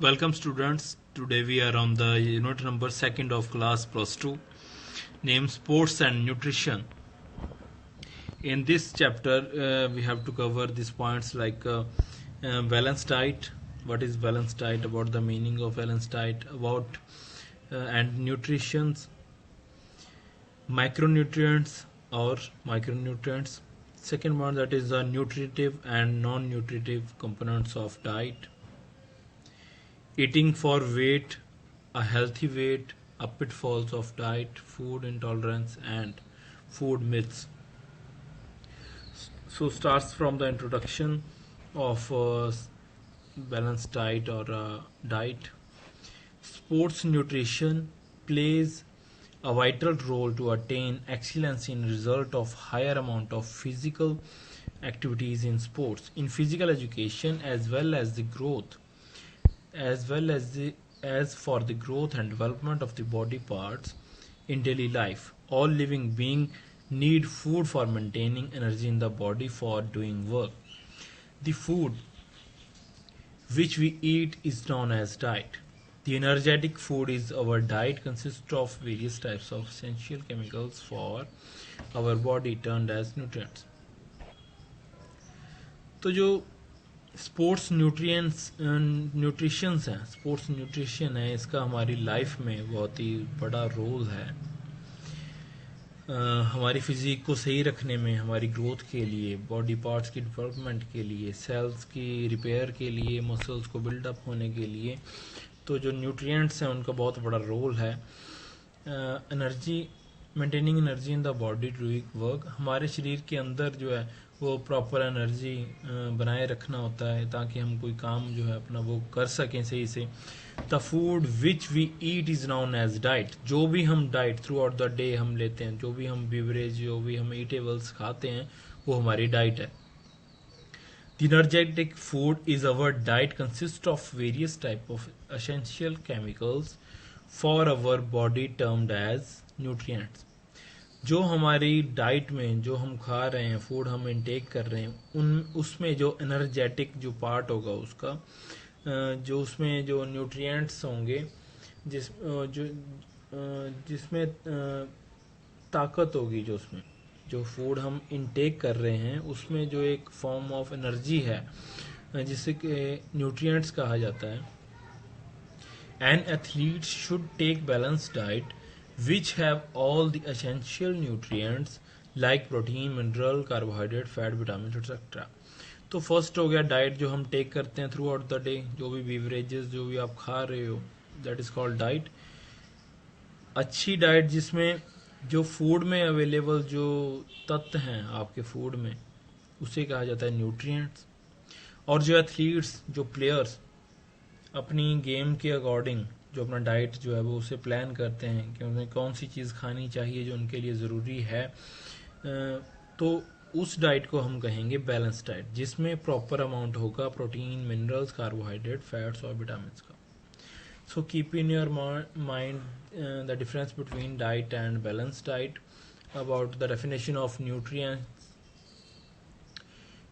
Welcome students. Today we are on the unit number 2nd of class plus 2 named Sports and Nutrition. In this chapter we have to cover these points like balanced diet, what is balanced diet, about the meaning of balanced diet, about and nutritions, micronutrients or micronutrients. Second one, that is the nutritive and non-nutritive components of diet. Eating for weight, a healthy weight, a pitfalls of diet, food intolerance, and food myths. So starts from the introduction of balanced diet or diet. Sports nutrition plays a vital role to attain excellence in result of higher amount of physical activities in sports, in physical education, as well as the growth as for the growth and development of the body parts in daily life. All living beings need food for maintaining energy in the body for doing work. The food which we eat is known as diet. The energetic food is our diet consists of various types of essential chemicals for our body termed as nutrients. तो जो sports nutritions है, sports nutrition है, इसका हमारी life में बहुत ही बड़ा role है। हमारी फिजिक को सही रखने में, हमारी ग्रोथ के लिए, बॉडी पार्ट्स की डेवलपमेंट के लिए, सेल्स की रिपेयर के लिए, मसल्स को बिल्डअप होने के लिए, तो जो न्यूट्रिएंट्स हैं उनका बहुत बड़ा रोल है। Energy, maintaining energy in the body doing work, हमारे शरीर के अंदर जो है वो प्रॉपर एनर्जी बनाए रखना होता है ताकि हम कोई काम जो है अपना वो कर सकें सही से। The food which we eat is known as diet. जो भी हम diet throughout the day हम लेते हैं, जो भी हम बिवरेज, जो भी हम ईटेबल्स खाते हैं, वो हमारी डाइट है। The energetic food is our diet consists of various type of essential chemicals for our body termed as nutrients. जो हमारी डाइट में जो हम खा रहे हैं, फूड हम इनटेक कर रहे हैं, उसमें जो एनर्जेटिक जो पार्ट होगा उसका, जो उसमें जो न्यूट्रिएंट्स होंगे, जिसमें ताकत होगी, जो उसमें जो फूड हम इनटेक कर रहे हैं उसमें जो एक फॉर्म ऑफ एनर्जी है जिसे न्यूट्रिएंट्स कहा जाता है। An athlete should take balance diet which have all the essential nutrients like protein, mineral, carbohydrate, fat, vitamins, etc. तो फर्स्ट हो गया डाइट जो हम टेक करते हैं थ्रू आउट द डे, जो भी बीवरेजेस जो भी आप खा रहे हो, दैट इज कॉल्ड डाइट। अच्छी डाइट जिसमें जो फूड में अवेलेबल जो तत्व हैं आपके फूड में, उसे कहा जाता है न्यूट्रिएंट्स। और जो एथलीट्स, जो प्लेयर्स अपनी गेम के अकॉर्डिंग जो अपना डाइट जो है वो उसे प्लान करते हैं कि उन्हें कौन सी चीज़ खानी चाहिए जो उनके लिए ज़रूरी है, तो उस डाइट को हम कहेंगे बैलेंस डाइट, जिसमें प्रॉपर अमाउंट होगा प्रोटीन, मिनरल्स, कार्बोहाइड्रेट, फैट्स और विटामिन का। So keep in your mind the difference between diet and balance diet. About the definition of nutrients,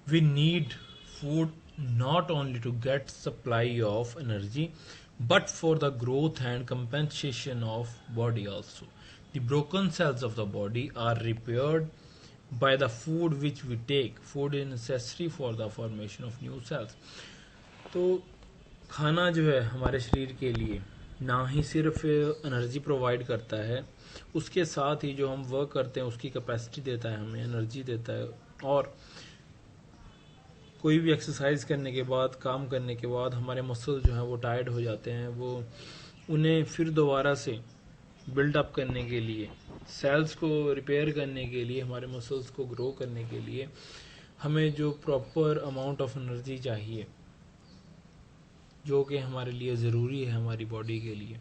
we need food not only to get supply of energy but for the growth and compensation of body also. The broken cells of the body are repaired by the food which we take. Food is necessary for the formation of new cells. तो खाना जो है हमारे शरीर के लिए ना ही सिर्फ एनर्जी प्रोवाइड करता है, उसके साथ ही जो हम वर्क करते हैं उसकी कैपेसिटी देता है, हमें एनर्जी देता है। और कोई भी एक्सरसाइज करने के बाद, काम करने के बाद हमारे मसल जो हैं वो टायर्ड हो जाते हैं, वो उन्हें फिर दोबारा से बिल्डअप करने के लिए, सेल्स को रिपेयर करने के लिए, हमारे मसल्स को ग्रो करने के लिए हमें जो प्रॉपर अमाउंट ऑफ एनर्जी चाहिए, जो कि हमारे लिए ज़रूरी है हमारी बॉडी के लिए,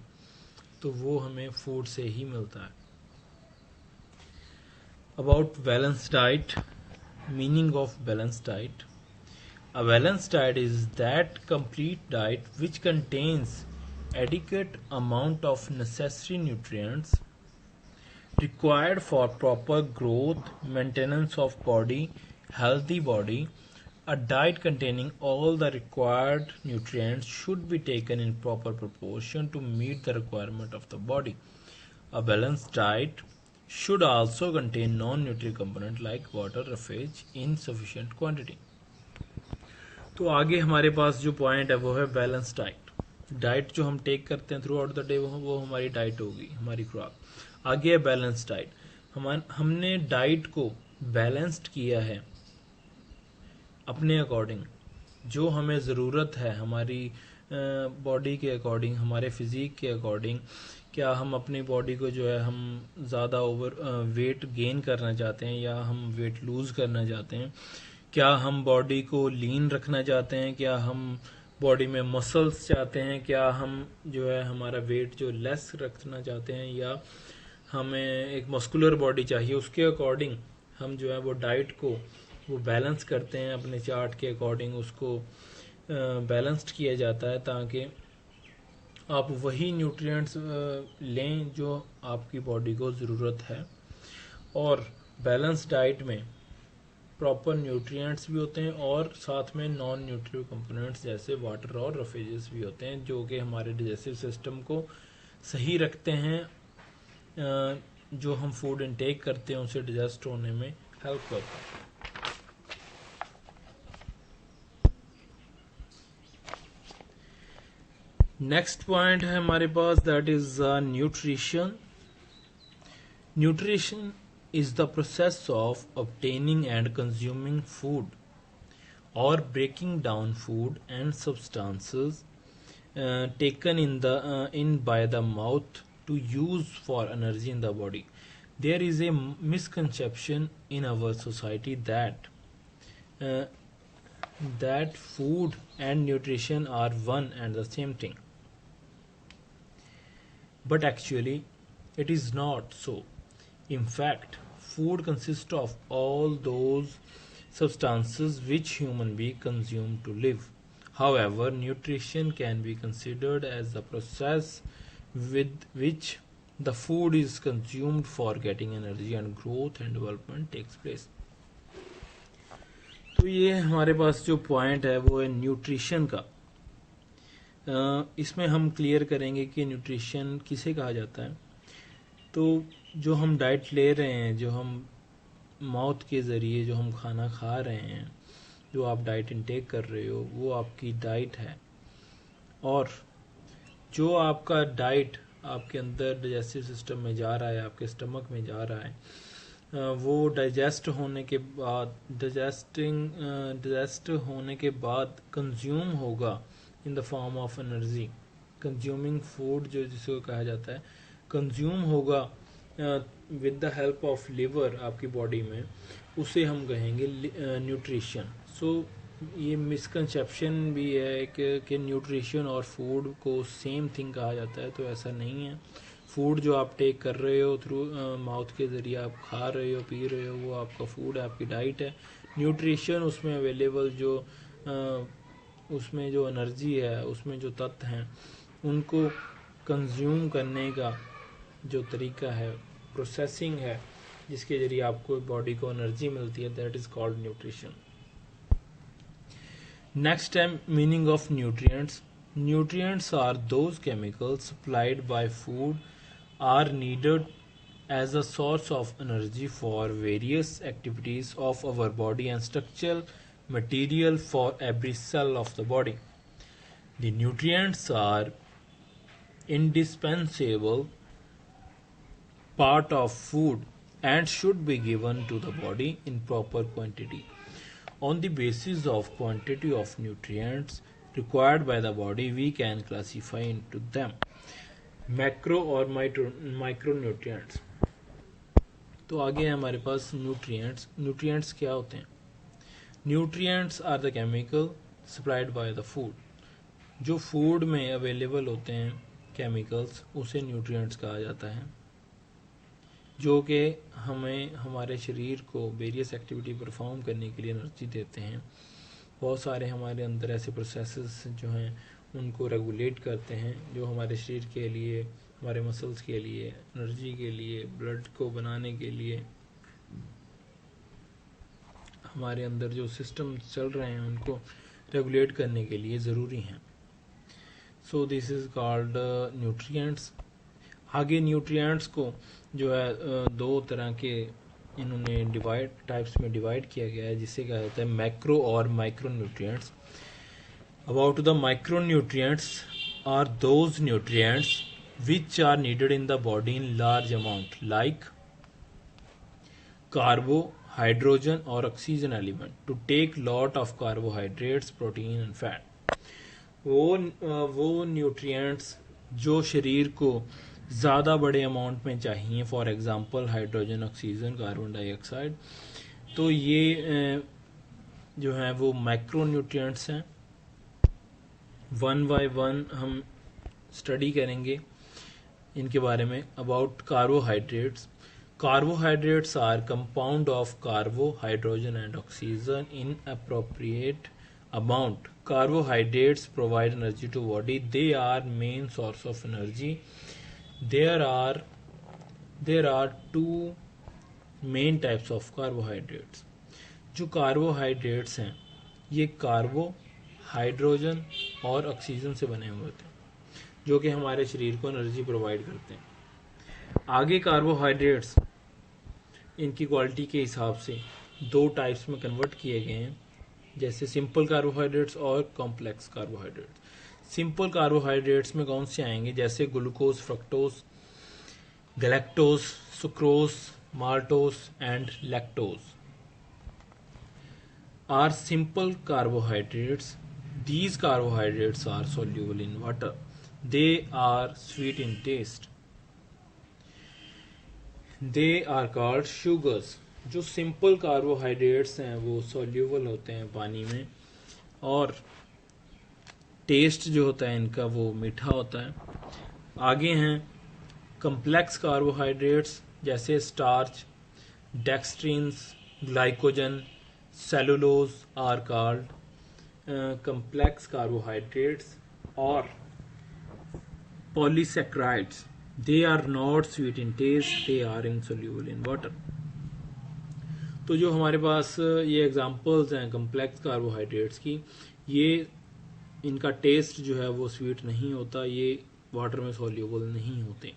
तो वो हमें फूड से ही मिलता है। About balance diet, meaning of balance diet. A balanced diet is that complete diet which contains adequate amount of necessary nutrients required for proper growth, maintenance of body, healthy body, A diet containing all the required nutrients should be taken in proper proportion to meet the requirement of the body. A balanced diet should also contain non-nutrient component like water, roughage in sufficient quantity. तो आगे हमारे पास जो point है वो है balance diet. Diet जो हम take करते हैं थ्रू आउट द डे वो हमारी डाइट होगी, हमारी खुराक. आगे है बैलेंस डाइट. हमने डाइट को बैलेंस्ड किया है अपने अकॉर्डिंग, जो हमें ज़रूरत है हमारी बॉडी के अकॉर्डिंग, हमारे फिज़िक के अकॉर्डिंग. क्या हम अपनी बॉडी को जो है हम ज़्यादा वेट गेन करना चाहते हैं या हम वेट लूज़ करना चाहते हैं, क्या हम बॉडी को लीन रखना चाहते हैं, क्या हम बॉडी में मसल्स चाहते हैं, क्या हम जो है हमारा वेट जो लेस रखना चाहते हैं, या हमें एक मस्कुलर बॉडी चाहिए. उसके अकॉर्डिंग हम जो है वो डाइट को वो बैलेंस करते हैं अपने चार्ट के अकॉर्डिंग. उसको बैलेंस्ड किया जाता है ताकि आप वही न्यूट्रिएंट्स लें जो आपकी बॉडी को ज़रूरत है. और बैलेंस डाइट में प्रॉपर न्यूट्रिएंट्स भी होते हैं और साथ में नॉन न्यूट्रिटिव कंपोनेंट्स जैसे वाटर और रफेजेस भी होते हैं जो कि हमारे डाइजेस्टिव सिस्टम को सही रखते हैं. जो हम फूड इनटेक करते हैं उसे डाइजेस्ट होने में हेल्प करता है. नेक्स्ट पॉइंट है हमारे पास, that is nutrition. Nutrition is the process of obtaining and consuming food or breaking down food and substances taken in by the mouth to use for energy in the body. There is a misconception in our society that food and nutrition are one and the same thing, but actually it is not so. In fact, food consists of all those substances which human beings consume to live. However, nutrition can be considered as the process with which the food is consumed for getting energy and growth and development takes place. तो ये हमारे पास जो point है वो है nutrition का. इसमें हम क्लियर करेंगे कि न्यूट्रिशन किसे कहा जाता है. तो जो हम डाइट ले रहे हैं, जो हम माउथ के ज़रिए जो हम खाना खा रहे हैं, जो आप डाइट इनटेक कर रहे हो वो आपकी डाइट है. और जो आपका डाइट आपके अंदर डाइजेस्टिव सिस्टम में जा रहा है, आपके स्टमक में जा रहा है, वो डाइजेस्ट होने के बाद कंज्यूम होगा इन the form of energy. Consuming food जो जिसको कहा जाता है, कंज्यूम होगा with the help of liver आपकी बॉडी में, उसे हम कहेंगे न्यूट्रिशन. सो ये मिसकंसेप्शन भी है कि न्यूट्रिशन और फूड को सेम थिंग कहा जाता है. तो ऐसा नहीं है. फूड जो आप टेक कर रहे हो थ्रू माउथ के ज़रिए आप खा रहे हो, पी रहे हो, वो आपका फूड है, आपकी डाइट है. न्यूट्रिशन उसमें अवेलेबल जो उसमें जो एनर्जी है, उसमें जो तत्व हैं, उनको कंज्यूम करने का जो तरीका है, प्रोसेसिंग है, जिसके जरिए आपको बॉडी को एनर्जी मिलती है, that is called nutrition. Next है meaning of nutrients. Nutrients are those chemicals supplied by food are needed as a source of energy for various activities of our body and structural material for every cell of the body. The nutrients are indispensable part of food and should be given to the body in proper quantity. On the basis of quantity of nutrients required by the body, we can classify into them macro or micronutrients. तो आगे है हमारे पास nutrients. Nutrients क्या होते हैं? Nutrients are the chemical supplied by the food. जो food में available होते हैं केमिकल्स, उसे न्यूट्रिएंट्स कहा जाता है, जो कि हमें हमारे शरीर को वेरियस एक्टिविटी परफॉर्म करने के लिए एनर्जी देते हैं. बहुत सारे हमारे अंदर ऐसे प्रोसेसेस जो हैं उनको रेगुलेट करते हैं, जो हमारे शरीर के लिए, हमारे मसल्स के लिए, एनर्जी के लिए, ब्लड को बनाने के लिए, हमारे अंदर जो सिस्टम चल रहे हैं उनको रेगुलेट करने के लिए ज़रूरी हैं। So this is called nutrients. आगे न्यूट्रिएंट्स को जो है दो तरह के इन्होंने टाइप्स में डिवाइड किया गया है, जिसे कहा जाता है मैक्रो और micro nutrients. About the micro nutrients are those nutrients which are needed in the body in large amount like carbo, hydrogen or oxygen element to take lot of carbohydrates, protein and fat। वो nutrients जो शरीर को ज़्यादा बड़े amount में चाहिए, for example hydrogen, oxygen, carbon dioxide, तो ये जो हैं वो मैक्रो न्यूट्रिएंट्स हैं। वन बाय वन हम स्टडी करेंगे इनके बारे में। About carbohydrates, carbohydrates are compound of carbo, hydrogen and oxygen in appropriate amount। Carbohydrates provide energy to body. They are main source of energy. There are two main types of carbohydrates। जो carbohydrates हैं ये कार्बो, hydrogen और oxygen से बने हुए होते हैं, जो कि हमारे शरीर को एनर्जी प्रोवाइड करते हैं। आगे कार्बोहाइड्रेट्स इनकी क्वालिटी के हिसाब से दो टाइप्स में कन्वर्ट किए गए हैं, जैसे सिंपल कार्बोहाइड्रेट्स और कॉम्प्लेक्स कार्बोहाइड्रेट्स। सिंपल कार्बोहाइड्रेट्स में कौन से आएंगे, जैसे glucose, fructose, galactose, sucrose, maltose and lactose are simple carbohydrates. These carbohydrates are soluble in water. They are sweet in taste. They are called sugars। जो simple carbohydrates हैं वो soluble होते हैं पानी में, और टेस्ट जो होता है इनका वो मीठा होता है। आगे हैं कम्प्लेक्स कार्बोहाइड्रेट्स, जैसे starch, dextrins, glycogen, cellulose are called complex carbohydrates or polysaccharides। They are not sweet in taste, they are insoluble in water। तो जो हमारे पास ये एग्जांपल्स हैं कम्प्लेक्स कार्बोहाइड्रेट्स की, ये इनका टेस्ट जो है वो स्वीट नहीं होता, ये वाटर में सोल्यूबल नहीं होते।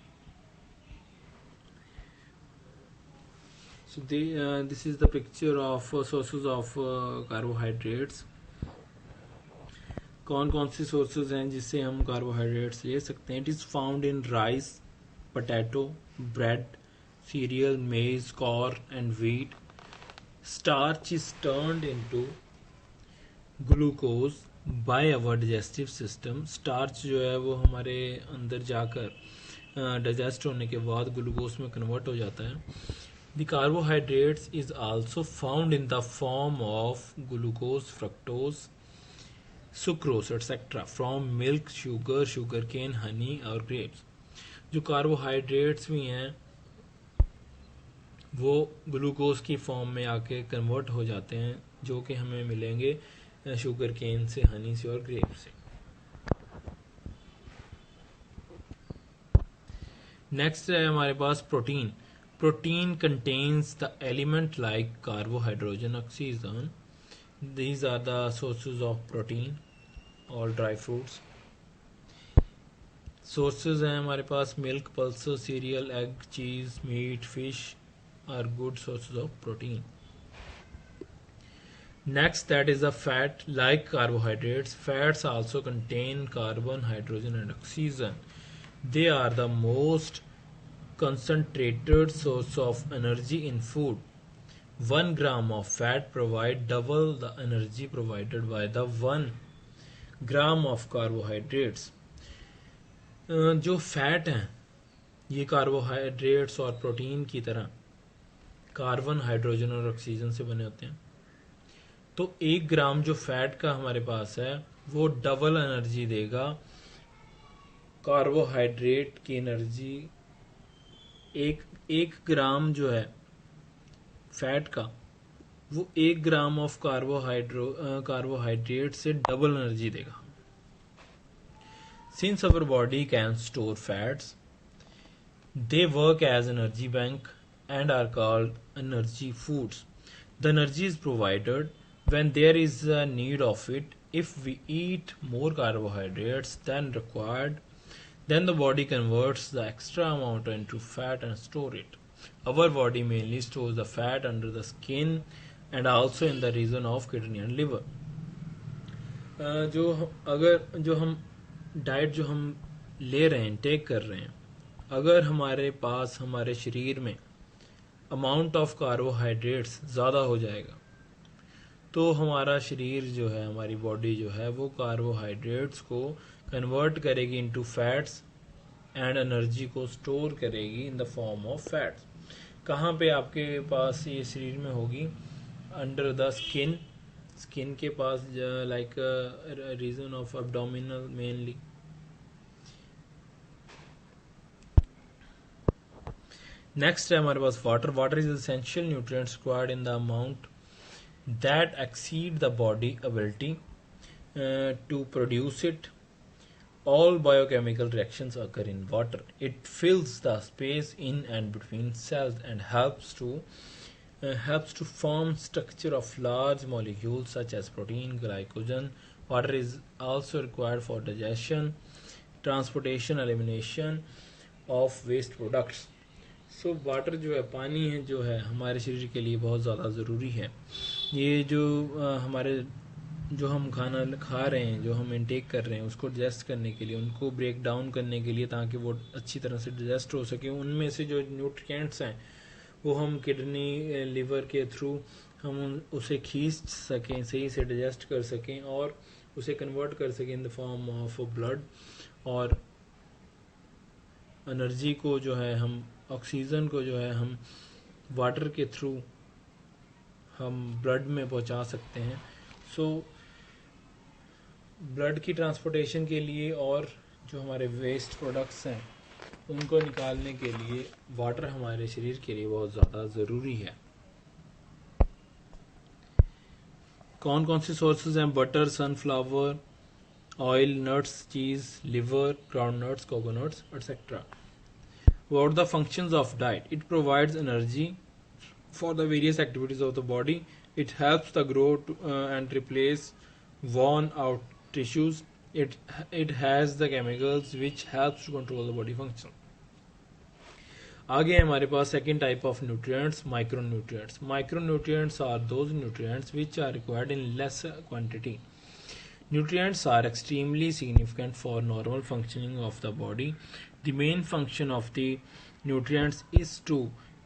So this is the picture of sources of carbohydrates। कौन कौन सी सोर्सेज हैं जिससे हम कार्बोहाइड्रेट्स ले सकते हैं। It is found in rice, potato, bread, cereal, maize, corn and wheat. Starch is turned into glucose by our digestive system. Starch जो है वो हमारे अंदर जाकर डाइजेस्ट होने के बाद ग्लूकोज में कन्वर्ट हो जाता है। The carbohydrates is also found in the form of glucose, fructose, sucrose etcetera from milk, sugar, sugar cane, honey और ग्रेप्स। जो कार्बोहाइड्रेट्स भी हैं वो ग्लूकोज की फॉर्म में आके कन्वर्ट हो जाते हैं, जो कि हमें मिलेंगे शुगर केन से, हनी से और ग्रेप से। नेक्स्ट है हमारे पास protein. Protein contains the element like carbo, hydrogen, oxygen. These are the sources of protein और ड्राई फ्रूट्स। सोर्सेज हैं हमारे पास milk, pulses, cereal, egg, cheese, meat, fish are good sources of protein. Next that is the fat. Like carbohydrates, fats also contain carbon, hydrogen and oxygen. They are the most concentrated source of energy in food। 1 gram of fat provide double the energy provided by the 1 gram of carbohydrates। जो fat हैं ये carbohydrates और protein की तरह carbon, hydrogen और oxygen से बने होते हैं। तो 1 ग्राम जो फैट का हमारे पास है वो डबल एनर्जी देगा कार्बोहाइड्रेट की एनर्जी। एक ग्राम जो है फैट का वो 1 ग्राम ऑफ कार्बोहाइड्रेट से डबल एनर्जी देगा। Since our body can store fats, they work as energy bank and are called energy foods. The energy is provided when there is a need of it. If we eat more carbohydrates than required, then the body converts the extra amount into fat and store it. Our body mainly stores the fat under the skin and also in the region of kidney and liver. जो हम diet जो हम ले रहे हैं, take कर रहे हैं, अगर हमारे पास हमारे शरीर में अमाउंट ऑफ कार्बोहाइड्रेट्स ज़्यादा हो जाएगा तो हमारा शरीर जो है, हमारी बॉडी जो है, वो कार्बोहाइड्रेट्स को कन्वर्ट करेगी इनटू फैट्स एंड एनर्जी को स्टोर करेगी इन द फॉर्म ऑफ फैट्स. कहाँ पे आपके पास ये शरीर में होगी? Under the skin. स्किन के पास like region of abdominal mainly. Next है हमारे पास water. Water is essential nutrients required in the amount that exceed the body ability to produce it. All biochemical reactions occur in water. It fills the space in and between cells and helps to form structure of large molecules such as protein, glycogen. Water is also required for digestion, transportation, elimination of waste products. So water जो है, पानी है जो है, हमारे शरीर के लिए बहुत ज़्यादा ज़रूरी है. ये जो हमारे जो हम खाना खा रहे हैं, जो हम इनटेक कर रहे हैं, उसको डाइजेस्ट करने के लिए, उनको ब्रेक डाउन करने के लिए, ताकि वो अच्छी तरह से डाइजेस्ट हो सके, उनमें से जो न्यूट्रिएंट्स हैं वो हम किडनी लिवर के थ्रू हम उसे खींच सकें, सही से डाइजेस्ट कर सकें और उसे कन्वर्ट कर सकें इन द फॉर्म ऑफ ब्लड. और एनर्जी को जो है, हम ऑक्सीजन को जो है, हम वाटर के थ्रू हम ब्लड में पहुंचा सकते हैं. सो ब्लड की ट्रांसपोर्टेशन के लिए और जो हमारे वेस्ट प्रोडक्ट्स हैं उनको निकालने के लिए वाटर हमारे शरीर के लिए बहुत ज़्यादा ज़रूरी है. कौन कौन से सोर्सेज हैं? Butter, sunflower oil, nuts, cheese, liver, ground nuts, coconuts etcetera. What are the functions of diet? It provides energy for the various activities of the body. It helps the growth and replace worn out tissues. It has the chemicals which helps to control the body function. आगे हमारे पास second type of nutrients, micronutrients. Micronutrients are those nutrients which are required in less quantity. Nutrients are extremely significant for normal functioning of the body. The main function of the nutrients is to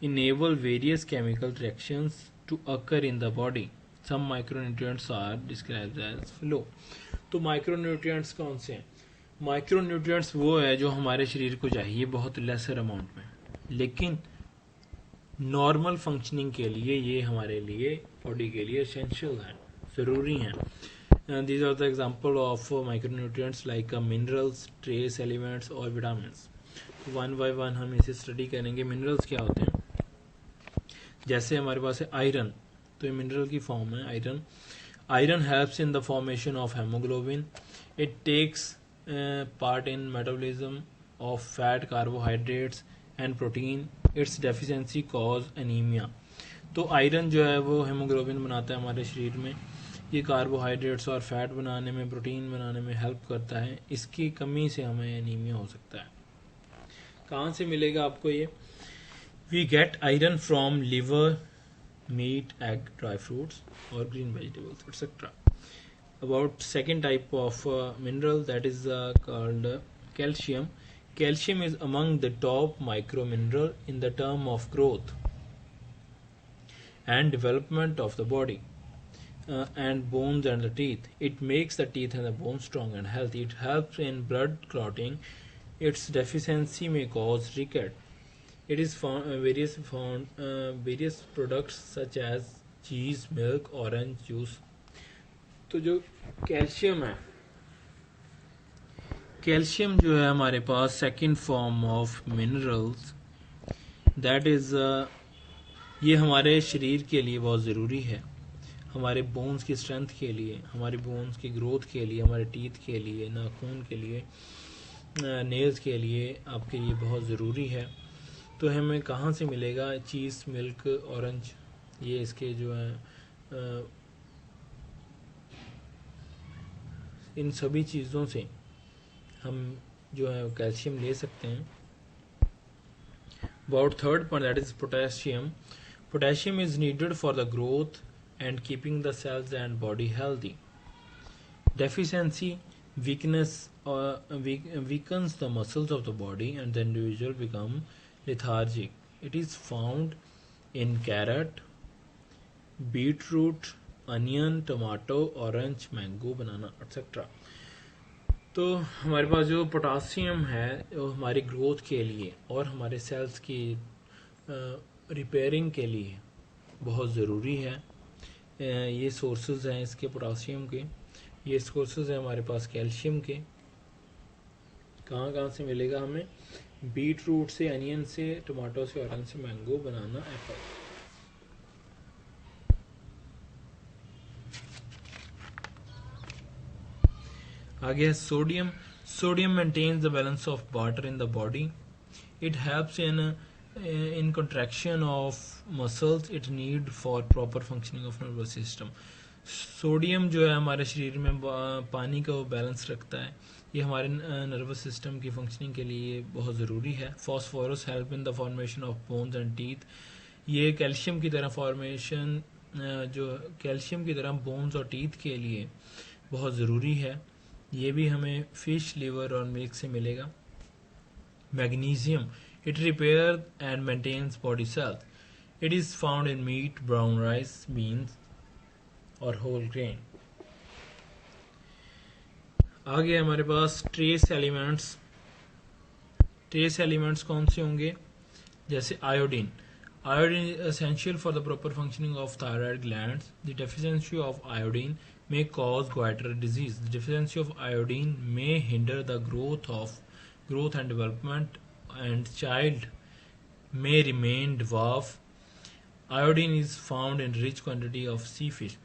enable various chemical reactions to occur in the body. Some micronutrients are described as below. तो micronutrients कौन से हैं? Micronutrients वो है जो हमारे शरीर को चाहिए बहुत लेसर अमाउंट में, लेकिन नॉर्मल फंक्शनिंग के लिए ये हमारे लिए, बॉडी के लिए एसेंशियल हैं, ज़रूरी हैं. These are the example of micronutrients like minerals, trace elements और vitamins. वन बाय वन हम इसे स्टडी करेंगे. मिनरल्स क्या होते हैं? जैसे हमारे पास है आयरन, तो ये मिनरल की फॉर्म है iron. Iron helps in the formation of haemoglobin. It takes part in metabolism of fat, carbohydrates and protein. Its deficiency cause anaemia. तो आयरन जो है वो हेमोग्लोबिन बनाता है हमारे शरीर में. ये कार्बोहाइड्रेट्स और फैट बनाने में, प्रोटीन बनाने में हेल्प करता है. इसकी कमी से हमें एनीमिया हो सकता है. कहाँ से मिलेगा आपको ये? We get iron from liver, meat, egg, dry fruits और green vegetables etcetera. About second type of mineral, that is called calcium. Calcium is among the top micromineral in the term of growth and development of the body and bones and the teeth. It makes the teeth and the bones strong and healthy. It helps in blood clotting. Its deficiency may cause ricket. It is found various products such as cheese, milk, orange juice. तो जो calcium है, calcium जो है हमारे पास second form of minerals, that is ये हमारे शरीर के लिए बहुत ज़रूरी है, हमारे बोन्स की स्ट्रेंथ के लिए, हमारे बोन्स की ग्रोथ के लिए, हमारे टीथ के लिए, नाखून के लिए, नेल्स के लिए आपके लिए बहुत ज़रूरी है. तो हमें कहाँ से मिलेगा? चीज़, मिल्क, ऑरेंज ये इसके जो है इन सभी चीज़ों से हम जो है कैल्शियम ले सकते हैं. About third point, that is potassium. Potassium is needed for the growth and keeping the cells and body healthy. Deficiency, weakness, weakens the muscles of the body and the individual become lethargic. It is found in carrot, beetroot, onion, tomato, orange, mango, banana, etc. तो हमारे पास जो potassium है वो हमारी growth के लिए और हमारे सेल्स की रिपेयरिंग के लिए बहुत ज़रूरी है. ये सोर्सेज हैं इसके पोटासियम के. ये सोर्सेज हैं हमारे पास कैल्शियम के. कहाँ कहाँ से मिलेगा हमें? बीट रूट से, अनियन से, टमाटो से, ऑरेंज से, मैंगो, बनाना, एप्पल. आगे है sodium. Sodium maintains the balance of water in the body. It helps in contraction of muscles it need for proper functioning of nervous system. Sodium जो है हमारे शरीर में पानी का वो बैलेंस रखता है. ये हमारे नर्वस सिस्टम की फंक्शनिंग के लिए बहुत ज़रूरी है. Phosphorus help in the formation of bones and teeth. ये कैल्शियम की तरह फॉर्मेशन जो कैल्शियम की तरह बोन्स और टीथ के लिए बहुत ज़रूरी है. ये भी हमें फिश, लिवर और मिल्क से मिलेगा. Magnesium, it repair and maintains body cells. It is found in meat, brown rice, beans और होल ग्रेन. आगे हमारे पास ट्रेस एलिमेंट्स. ट्रेस एलिमेंट्स कौन से होंगे? जैसे iodine. Iodine is essential for the proper functioning of thyroid glands. The deficiency of iodine may cause goiter disease. The deficiency of iodine may hinder the growth and development, and child may remain dwarf. Iodine is found in rich quantity of sea fish.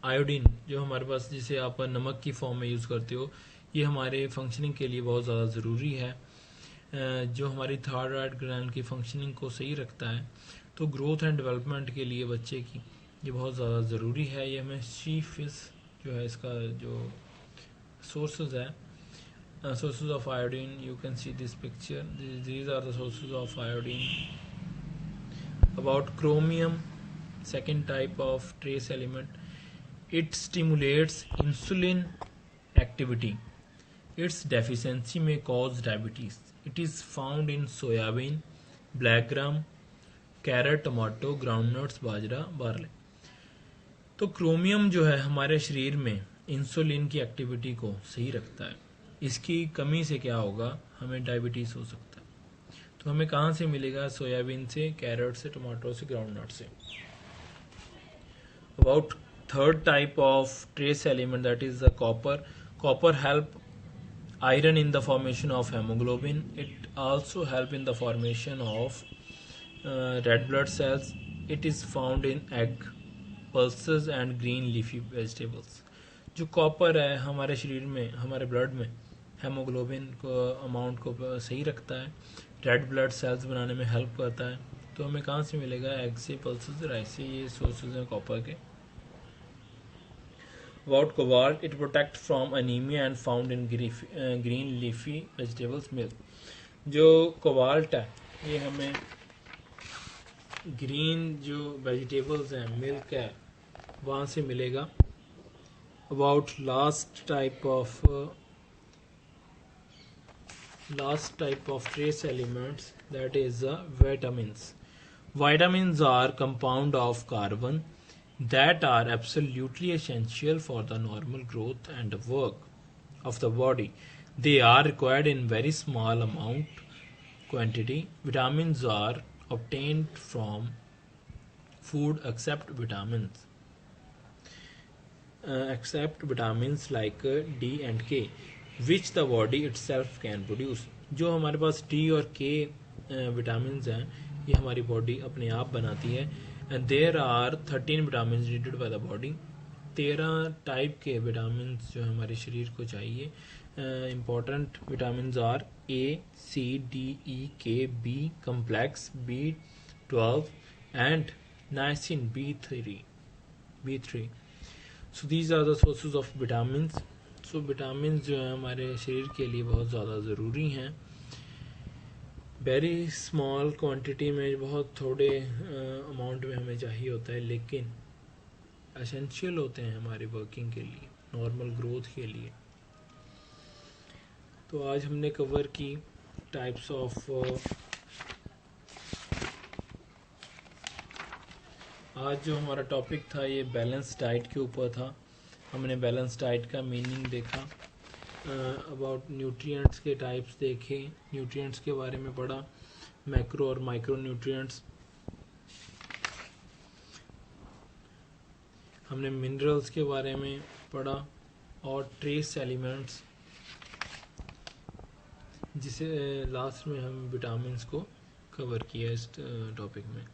Iodine जो हमारे पास, जिसे आप नमक की form में use करते हो, ये हमारे फंक्शनिंग के लिए बहुत ज़्यादा ज़रूरी है. जो हमारी थायराइड ग्लैंड की फंक्शनिंग को सही रखता है. तो ग्रोथ एंड डेवलपमेंट के लिए बच्चे की ये बहुत ज़्यादा ज़रूरी है. ये हमें सी फिश जो है इसका जो सोर्सेज है, sources of iodine, you can see this picture. These are the sources of iodine. About chromium, second type of trace element. It stimulates insulin activity. Its deficiency may cause diabetes. It is found in soybean, black gram, carrot, tomato, groundnuts, bajra, barley. तो chromium जो है हमारे शरीर में insulin की activity को सही रखता है. इसकी कमी से क्या होगा? हमें डायबिटीज हो सकता है. तो हमें कहाँ से मिलेगा? सोयाबीन से, कैरेट से, टमाटो से, ग्राउंडनट से. About third type of trace element, that is the copper. Copper help iron in the formation of hemoglobin. It also help in the formation of red blood cells. It is found in egg, pulses and green leafy vegetables. जो copper है हमारे शरीर में, हमारे blood में haemoglobin को amount को सही रखता है, रेड ब्लड सेल्स बनाने में हेल्प करता है. तो हमें कहाँ से मिलेगा? एग से, पल्सेस, राइस से. ये सोर्सेज हैं कॉपर के. About cobalt, it protects from anemia and found in green leafy vegetables, milk. जो कोबाल्ट है ये हमें ग्रीन जो वेजिटेबल्स हैं, मिल्क है, वहाँ से मिलेगा. About last type of trace elements, that is vitamins. Vitamins are compound of carbon that are absolutely essential for the normal growth and work of the body. They are required in very small quantity. Vitamins are obtained from food except vitamins like D and K, which the body itself can produce. जो हमारे पास D और K vitamins हैं ये हमारी body अपने आप बनाती है. And there are 13 vitamins needed by the body. 13 type के विटामिन्स जो हमारे शरीर को चाहिए. Important vitamins are A, C, D, E, K, B complex, B12 and niacin, B3. So these are the sources of vitamin. So vitamin जो है हमारे शरीर के लिए बहुत ज़्यादा ज़रूरी हैं। वेरी स्मॉल क्वांटिटी में, बहुत थोड़े अमाउंट में हमें चाहिए होता है, लेकिन एसेंशियल होते हैं हमारी वर्किंग के लिए, नॉर्मल ग्रोथ के लिए। तो आज हमने कवर की टाइप्स ऑफ आज जो हमारा टॉपिक था ये बैलेंस डाइट के ऊपर था। हमने बैलेंस डाइट का मीनिंग देखा, अबाउट न्यूट्रिएंट्स के टाइप्स देखे, न्यूट्रिएंट्स के बारे में पढ़ा, मैक्रो और माइक्रो न्यूट्रिएंट्स। हमने मिनरल्स के बारे में पढ़ा और ट्रेस एलिमेंट्स, जिसे लास्ट में हम विटामिन्स को कवर किया इस टॉपिक में।